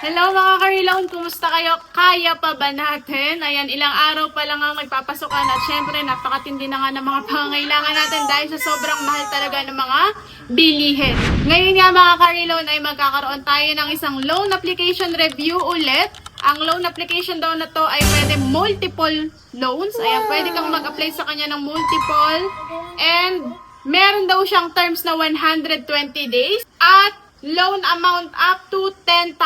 Hello mga ka-reload! Kumusta kayo? Kaya pa ba natin? Ayan, ilang araw pa lang ang magpapasukan at syempre napakatindi na nga ng mga pangangailangan natin dahil sa sobrang mahal talaga ng mga bilihin. Ngayon nga mga ka-reload ay magkakaroon tayo ng isang loan application review ulit. Ang loan application daw na to ay pwede multiple loans. Ayan, pwede kang mag-apply sa kanya ng multiple. And meron daw siyang terms na 120 days. At loan amount up to 10,000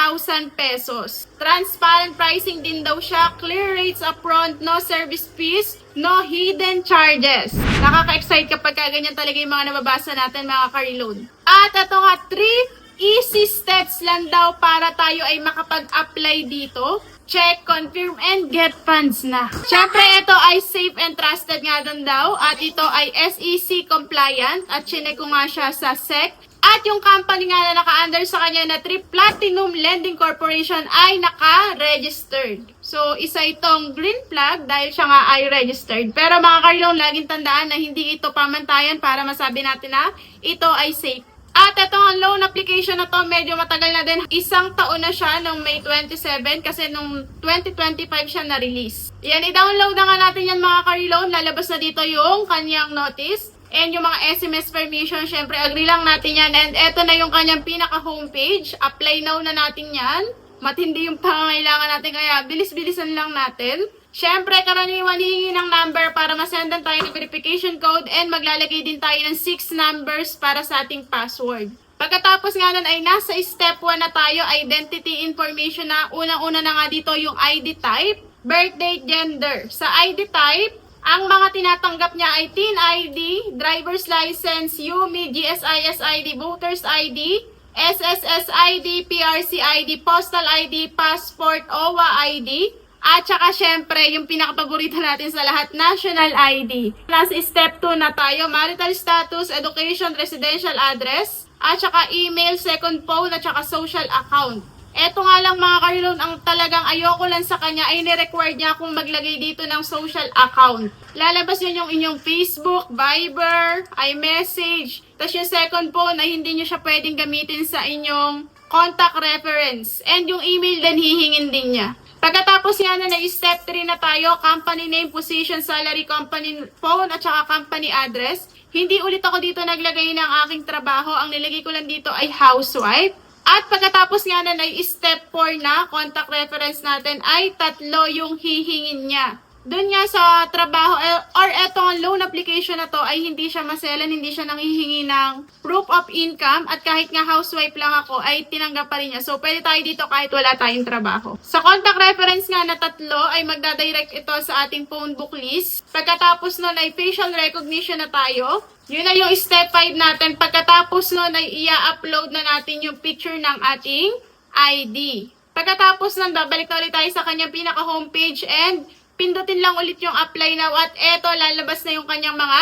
pesos. Transparent pricing din daw siya. Clear rates upfront, no service fees, no hidden charges. Nakaka-excite kapag ganyan talaga yung mga nababasa natin mga ka-reload. At ito nga, 3 easy steps lang daw para tayo ay makapag-apply dito. Check, confirm, and get funds na. Siyempre, ito ay safe and trusted nga dun daw. At ito ay SEC compliant. At chinek ko nga siya sa SEC. At yung company nga na naka-under sa kanya na Trip Platinum Lending Corporation ay naka-registered. So, isa itong green flag dahil siya nga ay registered. Pero mga ka-reload, laging tandaan na hindi ito pamantayan para masabi natin na ito ay safe. At itong loan application na to, medyo matagal na din. Isang taon na siya nung May 27 kasi nung 2025 siya na-release. Yan, i-download na nga natin yan mga ka-reload. Lalabas na dito yung kanyang notice. And yung mga SMS permission, syempre agree lang natin yan. And eto na yung kanyang pinaka-homepage. Apply now na natin yan. Matindi yung pangangailangan natin kaya bilis-bilisan lang natin. Syempre, karaniwan hihingi ng number para masendan tayo ng verification code and maglalagay din tayo ng 6 numbers para sa ating password. Pagkatapos nga nun ay nasa step 1 na tayo, identity information na. Unang-una na nga dito yung ID type, birth date, gender. Sa ID type, ang mga tinatanggap niya ay Teen ID, Driver's License, UMI, GSIS ID, Voters ID, SSS ID, PRC ID, Postal ID, Passport, OWA ID, at saka syempre yung pinakapaborito natin sa lahat, National ID. Plus step 2 na tayo, marital status, education, residential address, at saka email, second phone, at saka social account. Eto nga lang mga ka-reload, ang talagang ayoko lang sa kanya ay ni-required niya akong maglagay dito ng social account. Lalabas yun yung inyong Facebook, Viber, iMessage. Tapos yung second phone ay hindi nyo siya pwedeng gamitin sa inyong contact reference. And yung email din hihingin din niya. Pagkatapos yan na step 3 na tayo, company name, position, salary, company phone, at saka company address. Hindi ulit ako dito naglagay ng aking trabaho. Ang nilagay ko lang dito ay housewife. At pagkatapos nga na ay step 4 na, contact reference natin ay 3 yung hihingin niya. Doon nga sa trabaho or etong loan application na to ay hindi siya maselan, hindi siya nanghihingi ng proof of income at kahit nga housewife lang ako ay tinanggap pa rin niya. So pwede tayo dito kahit wala tayong trabaho. Sa contact reference nga na 3 ay magdadirect ito sa ating phone book list. Pagkatapos nun ay facial recognition na tayo. Yun na yung step 5 natin. Pagkatapos nun ay i-upload na natin yung picture ng ating ID. Pagkatapos nun, babalik na ulit tayo sa kanyang pinaka-homepage and pindutin lang ulit yung apply now at eto, lalabas na yung kanyang mga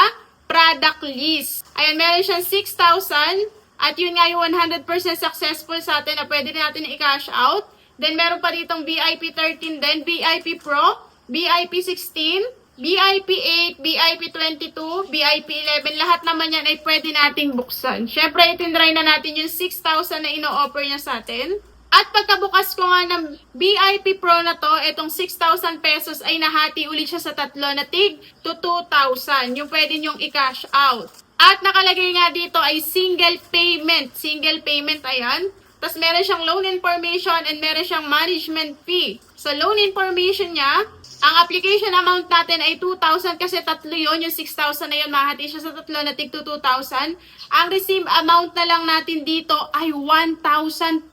product list. Ayan, meron siyang 6,000 at yun nga yung 100% successful sa atin na pwede natin i-cash out. Then, meron pa ditong VIP 13 din, VIP Pro, VIP 16, VIP 8, VIP 22, VIP 11, lahat naman yan ay pwede nating buksan. Syempre, itindry na natin yung 6,000 na ino-offer niya sa atin. At pagkabukas ko nga ng VIP Pro na to, itong 6,000 pesos ay nahati ulit siya sa 3 na tig to 2,000. Yung pwede nyong i-cash out. At nakalagay nga dito ay single payment. Single payment, ayan. Tapos meron siyang loan information and meron siyang management fee. Sa loan information niya, ang application amount natin ay 2,000 kasi 3 yun. Yung 6,000 na yun, mahati siya sa 3 na tig to 2,000. Ang receive amount na lang natin dito ay 1,200.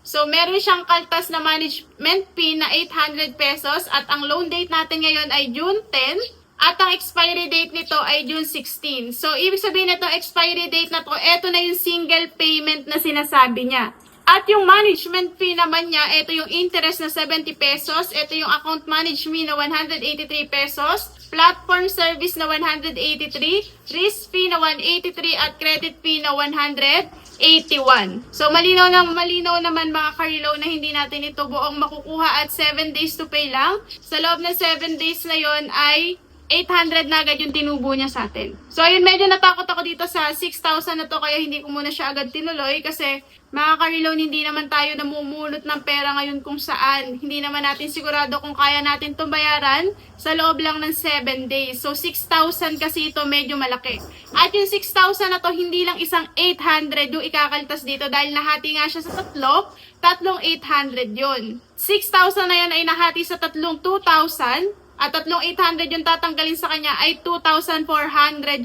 So, meron siyang kaltas na management fee na 800 pesos at ang loan date natin ngayon ay June 10 at ang expiry date nito ay June 16. So, ibig sabihin nito, expiry date na to, eto na yung single payment na sinasabi niya. At yung management fee naman niya, ito yung interest na 70 pesos, ito yung account management na 183 pesos, platform service na 183, risk fee na 183 at credit fee na 181. So malinaw naman mga ka-reload na hindi natin ito buong makukuha at 7 days to pay lang. Sa loob ng 7 days na yon ay 800 na agad yung tinubo niya sa atin. So, ayun, medyo natakot ako dito sa 6,000 na to, kaya hindi ko muna siya agad tinuloy kasi mga ka-reloan, hindi naman tayo namumulot ng pera ngayon kung saan. Hindi naman natin sigurado kung kaya natin itong bayaran sa loob lang ng 7 days. So, 6,000 kasi ito medyo malaki. At yung 6,000 na to, hindi lang isang 800 yung ikakaltas dito dahil nahati nga siya sa tatlong 800 yun. 6,000 na yan ay nahati sa tatlong 2,000. At tatlong 800 yung tatanggalin sa kanya ay 2,400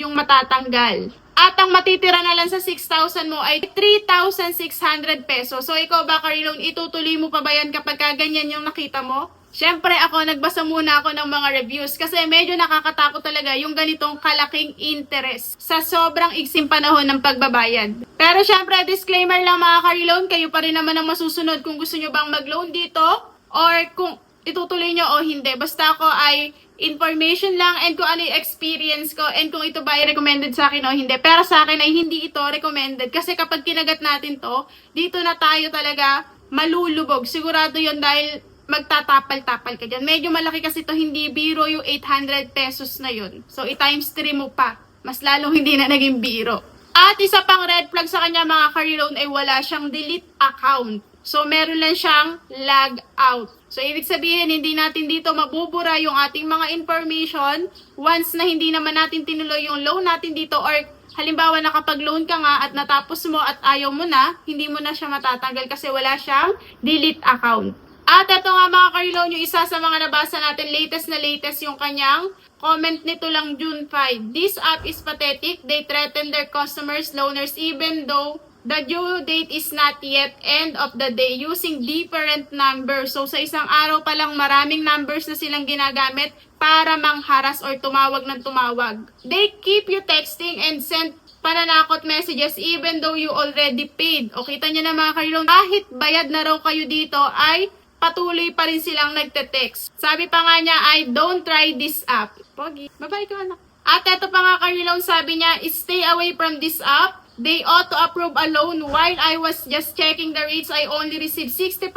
yung matatanggal. At ang matitira na lang sa 6,000 mo ay 3,600 pesos. So ikaw ba, ka-reloan, itutuloy mo pa ba yan kapag ganyan yung nakita mo? Siyempre ako, nagbasa muna ako ng mga reviews kasi medyo nakakatakot talaga yung ganitong kalaking interest sa sobrang iksing panahon ng pagbabayad. Pero siyempre, disclaimer lang mga ka-reloan, kayo pa rin naman ang masusunod kung gusto nyo bang mag-loan dito or kung itutuloy nyo o hindi. Basta ako ay information lang and kung ano yung experience ko and kung ito ba ay recommended sa akin o hindi. Pero sa akin ay hindi ito recommended kasi kapag kinagat natin to, dito na tayo talaga malulubog. Sigurado yon dahil magtatapal-tapal ka dyan. Medyo malaki kasi to, hindi biro yung 800 pesos na yun. So, i-times 3 mo pa. Mas lalong hindi na naging biro. At isa pang red flag sa kanya mga ka-reloan ay wala siyang delete account. So, meron lang siyang log out. So, ibig sabihin, hindi natin dito mabubura yung ating mga information once na hindi naman natin tinuloy yung loan natin dito or halimbawa nakapag-loan ka nga at natapos mo at ayaw mo na, hindi mo na siya matatanggal kasi wala siyang delete account. At ito nga mga ka-reloan, yung isa sa mga nabasa natin, latest yung kanyang comment nito lang June 5. This app is pathetic. They threaten their customers, loaners, even though the due date is not yet end of the day using different numbers. So, sa isang araw pa lang maraming numbers na silang ginagamit para mangharas or tumawag ng tumawag. They keep you texting and send pananakot messages even though you already paid. O kita nyo na mga ka-reloan, kahit bayad na raw kayo dito ay patuloy pa rin silang nagte-text. Sabi pa nga niya ay don't try this app. Pogi, babae ka anak. At eto pa nga ka-reloan, sabi niya, stay away from this app. They ought to approve a loan. While I was just checking the rates, I only received 60%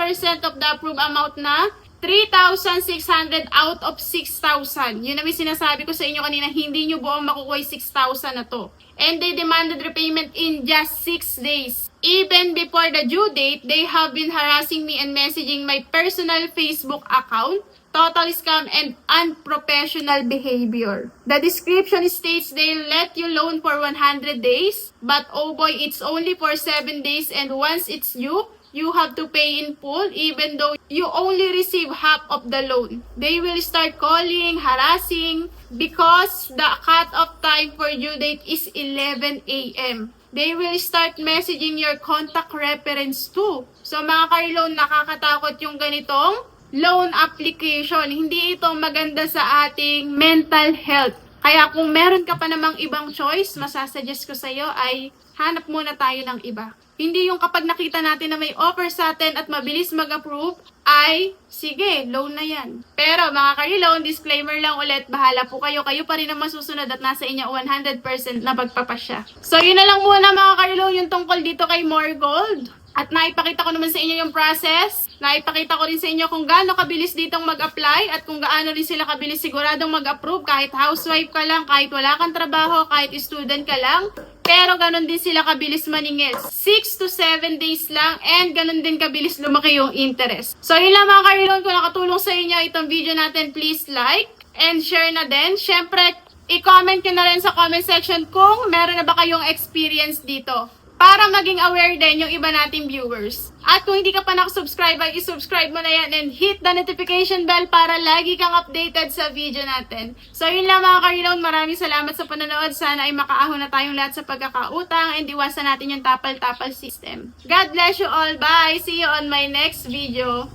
of the approved amount na 3,600 out of 6,000. Yun namin sinasabi ko sa inyo kanina, hindi nyo buong makukuha 6,000 na to. And they demanded repayment in just 6 days. Even before the due date, they have been harassing me and messaging my personal Facebook account. Total scam and unprofessional behavior. The description states they'll let you loan for 100 days, but oh boy, it's only for 7 days and once it's due, you have to pay in full even though you only receive half of the loan. They will start calling, harassing, because the cut-off time for due date is 11 a.m. They will start messaging your contact reference too. So mga ka-reloan, nakakatakot yung ganitong loan application. Hindi ito maganda sa ating mental health. Kaya kung meron ka pa namang ibang choice, masasuggest ko sa iyo ay hanap muna tayo ng iba. Hindi yung kapag nakita natin na may offer sa atin at mabilis mag-approve, ay sige, loan na yan. Pero mga ka-reloan, disclaimer lang ulit, bahala po kayo. Kayo pa rin ang masusunod at nasa inyo 100% na pagpapasya. So yun na lang muna mga ka-reloan yung tungkol dito kay More Gold. At naipakita ko naman sa inyo yung process. Naipakita ko rin sa inyo kung gaano kabilis ditong mag-apply at kung gaano rin sila kabilis siguradong mag-approve kahit housewife ka lang, kahit wala kang trabaho, kahit student ka lang. Pero ganun din sila kabilis maningil. 6 to 7 days lang and ganun din kabilis lumaki yung interest. So yun lang mga ka-reloan, kung nakatulong sa inyo itong video natin, please like and share na din. Syempre, i-comment nyo na rin sa comment section kung meron na ba kayong experience dito, para maging aware din yung iba nating viewers. At kung hindi ka pa nakasubscribe, ay isubscribe mo na yan and hit the notification bell para lagi kang updated sa video natin. So yun lang mga ka-reloan, maraming salamat sa panonood. Sana ay makaahon na tayong lahat sa pagkakautang and iwasan natin yung tapal-tapal system. God bless you all. Bye! See you on my next video.